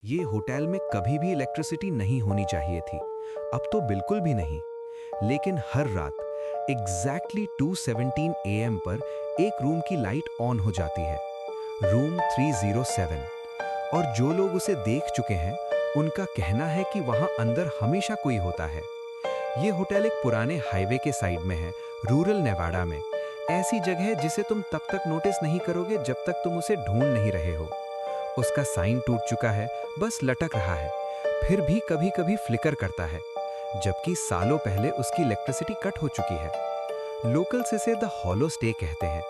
ये होटल में कभी भी इलेक्ट्रिसिटी नहीं होनी चाहिए थी, अब तो बिल्कुल भी नहीं। लेकिन हर रात एग्जैक्टली 2:17 AM पर एक रूम की लाइट ऑन हो जाती है, रूम 307। और जो लोग उसे देख चुके हैं उनका कहना है कि वहां अंदर हमेशा कोई होता है। ये होटल एक पुराने हाईवे के साइड में है, रूरल नेवाडा में। ऐसी जगह है जिसे तुम तब तक नोटिस नहीं करोगे जब तक तुम उसे ढूंढ नहीं रहे हो। उसका साइन टूट चुका है, बस लटक रहा है, फिर भी कभी कभी फ्लिकर करता है, जबकि सालों पहले उसकी इलेक्ट्रिसिटी कट हो चुकी है। लोकल्स इसे द हॉलो स्टे कहते हैं,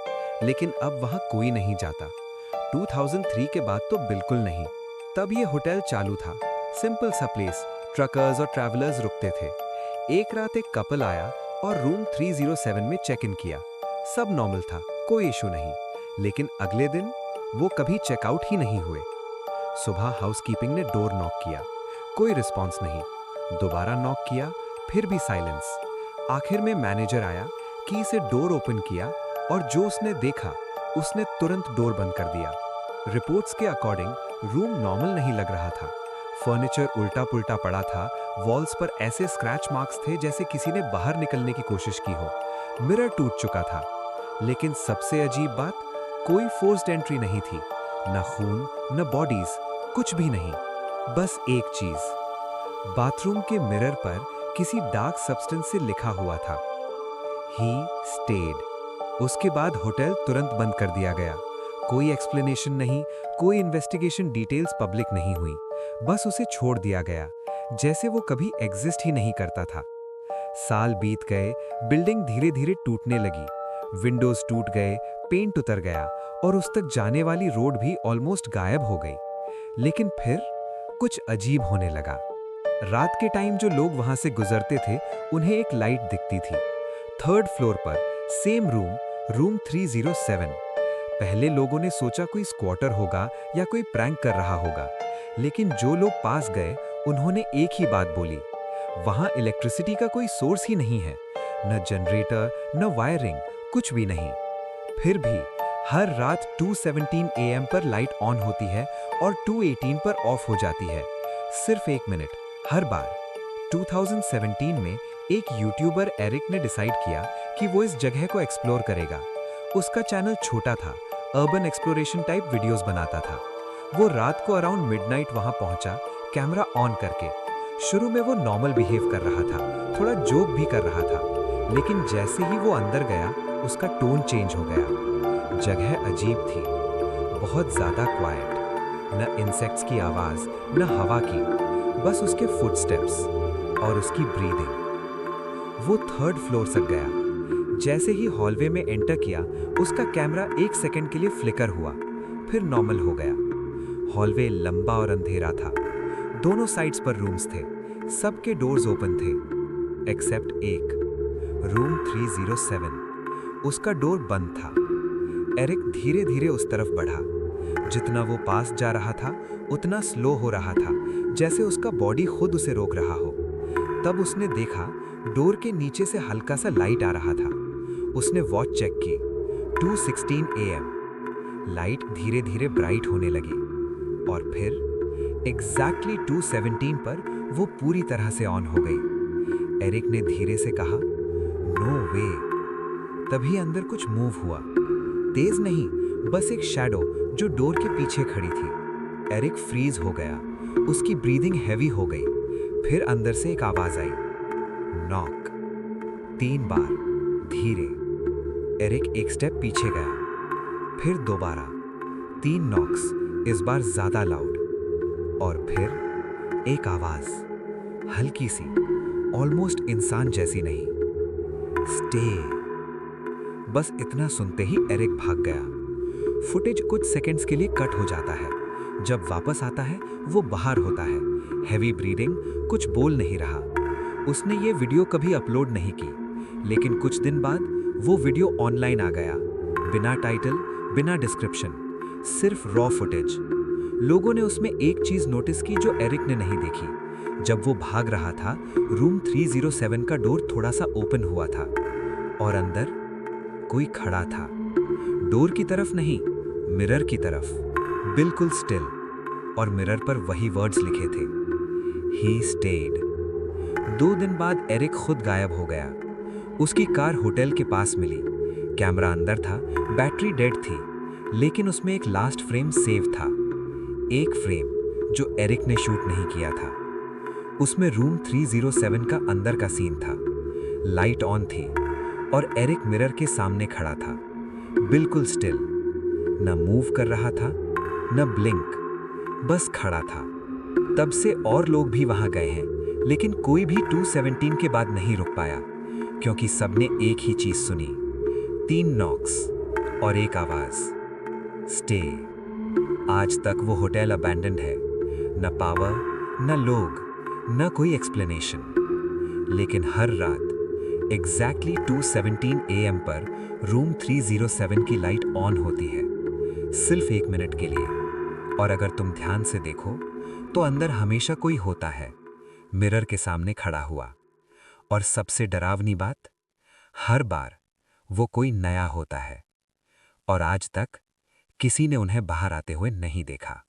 लेकिन अब वहां कोई नहीं जाता। 2003 के बाद तो बिल्कुल नहीं। तब ये होटल चालू था, सिंपल सा प्लेस, ट्रकर्स और ट्रैवलर्स रुकते थे। एक रात एक कपल आया और रूम 307 में चेक इन किया। सब नॉर्मल था, कोई इशू नहीं। लेकिन अगले दिन वो कभी चेकआउट ही नहीं हुए। सुबह हाउसकीपिंग ने डोर नॉक किया, कोई रिस्पॉन्स नहीं। दोबारा नॉक किया, फिर भी साइलेंस। आखिर में मैनेजर आया, की से डोर ओपन किया और जो उसने देखा उसने तुरंत डोर बंद कर दिया। रिपोर्ट्स के अकॉर्डिंग रूम नॉर्मल नहीं लग रहा था। फर्नीचर उल्टा पुल्टा पड़ा था, वॉल्स पर ऐसे स्क्रैच मार्क्स थे जैसे किसी ने बाहर निकलने की कोशिश की हो। मिरर टूट चुका था। लेकिन सबसे अजीब बात, कोई फोर्स्ड एंट्री नहीं थी, न खून न बॉडीज, कुछ भी नहीं। बस एक चीज, बाथरूम के मिरर पर किसी डार्क सब्सटेंस से लिखा हुआ था, ही स्टेड। उसके बाद होटल तुरंत बंद कर दिया गया। कोई एक्सप्लेनेशन नहीं, कोई इन्वेस्टिगेशन डिटेल्स पब्लिक नहीं हुई, बस उसे छोड़ दिया गया, जैसे वो कभी एग्जिस्ट ही नहीं करता था। साल बीत गए, बिल्डिंग धीरे धीरे टूटने लगी, विंडोज टूट गए, पेंट उतर गया और उस तक जाने वाली रोड भी ऑलमोस्ट गायब हो गई। लेकिन फिर कुछ अजीब होने लगा। रात के टाइम जो लोग वहां से गुजरते थे उन्हें एक लाइट दिखती थी, 3rd फ्लोर पर, सेम रूम 307। पहले लोगों ने सोचा कोई स्क्वाटर होगा या कोई प्रैंक कर रहा होगा, लेकिन जो लोग पास गए उन्होंने एक ही बात बोली, वहां इलेक्ट्रिसिटी का कोई सोर्स ही नहीं है, न जनरेटर न वायरिंग, कुछ भी नहीं। फिर भी हर रात 2:17 AM पर लाइट ऑन होती है और 2:18 पर ऑफ हो जाती है, सिर्फ 1 मिनट, हर बार। 2017 में एक यूट्यूबर एरिक ने डिसाइड किया कि वो इस जगह को एक्सप्लोर करेगा। उसका चैनल छोटा था, अर्बन एक्सप्लोरेशन टाइप वीडियोस बनाता था। वो रात को अराउंड मिडनाइट वहां पहुंचा, कैमरा ऑन करके। शुरू में वो नॉर्मल बिहेव कर रहा था, थोड़ा जोक भी कर रहा था, लेकिन जैसे ही वो अंदर गया उसका टोन चेंज हो गया। जगह अजीब थी, बहुत ज्यादा क्वाइट, न इंसेक्ट्स की आवाज न हवा की, बस उसके फुटस्टेप्स और उसकी ब्रीदिंग। वो 3rd फ्लोर तक गया। जैसे ही हॉलवे में एंटर किया उसका कैमरा 1 सेकंड के लिए फ्लिकर हुआ, फिर नॉर्मल हो गया। हॉलवे लंबा और अंधेरा था, दोनों साइड्स पर रूम्स थे, सबके डोर्स ओपन थे एक्सेप्ट एक, रूम 307। उसका डोर बंद था। एरिक धीरे धीरे उस तरफ बढ़ा। जितना वो पास जा रहा था उतना स्लो हो रहा था, जैसे उसका बॉडी खुद उसे रोक रहा हो। तब उसने देखा डोर के नीचे से हल्का सा लाइट आ रहा था। उसने वॉच चेक की, 2:16 AM। लाइट धीरे धीरे ब्राइट होने लगी और फिर एग्जैक्टली 2:17 पर वो पूरी तरह से ऑन हो गई। एरिक ने धीरे से कहा, नो वे। तभी अंदर कुछ मूव हुआ, तेज नहीं, बस एक शैडो जो डोर के पीछे खड़ी थी। एरिक फ्रीज हो गया, उसकी ब्रीदिंग हैवी हो गई। फिर अंदर से एक आवाज आई, नॉक। 3 बार, धीरे। एरिक एक स्टेप पीछे गया, फिर दोबारा, 3 नॉक्स, इस बार ज्यादा लाउड। और फिर एक आवाज, हल्की सी, ऑलमोस्ट इंसान जैसी नहीं, स्टे। बस इतना सुनते ही एरिक भाग गया। फुटेज कुछ सेकंड्स के लिए कट हो जाता है। जब वापस आता है वो बाहर होता है, हैवी ब्रीदिंग, कुछ बोल नहीं रहा। उसने ये वीडियो कभी अपलोड नहीं की, लेकिन कुछ दिन बाद वो वीडियो ऑनलाइन आ गया, बिना टाइटल, बिना डिस्क्रिप्शन, सिर्फ रॉ फुटेज। लोगों ने उसमें एक चीज नोटिस की जो एरिक ने नहीं देखी। जब वो भाग रहा था, रूम 307 का डोर थोड़ा सा ओपन हुआ था और अंदर कोई खड़ा था। डोर की तरफ नहीं, मिरर की तरफ, बिल्कुल स्टिल। और मिरर पर वही वर्ड्स लिखे थे, ही स्टेड। 2 दिन बाद एरिक खुद गायब हो गया। उसकी कार होटल के पास मिली। कैमरा अंदर था, बैटरी डेड थी, लेकिन उसमें एक लास्ट फ्रेम सेव था। एक फ्रेम जो एरिक ने शूट नहीं किया था। उसमें रूम 307 का अंदर का सीन था। लाइट ऑन थी और एरिक मिरर के सामने खड़ा था, बिल्कुल स्टिल। न मूव कर रहा था, न ब्लिंक, बस खड़ा था। तब से और लोग भी वहां गए हैं, लेकिन कोई भी 217 के बाद नहीं रुक पाया, क्योंकि सबने एक ही चीज सुनी, 3 नॉक्स और एक आवाज, स्टे। आज तक वो होटल अबैंडन्ड है, न पावर, न लोग, न कोई एक्सप्लेनेशन। लेकिन हर रात एग्जैक्टली 2:17 AM पर रूम 307 की लाइट ऑन होती है, सिर्फ 1 मिनट के लिए। और अगर तुम ध्यान से देखो तो अंदर हमेशा कोई होता है, मिरर के सामने खड़ा हुआ। और सबसे डरावनी बात, हर बार वो कोई नया होता है। और आज तक किसी ने उन्हें बाहर आते हुए नहीं देखा।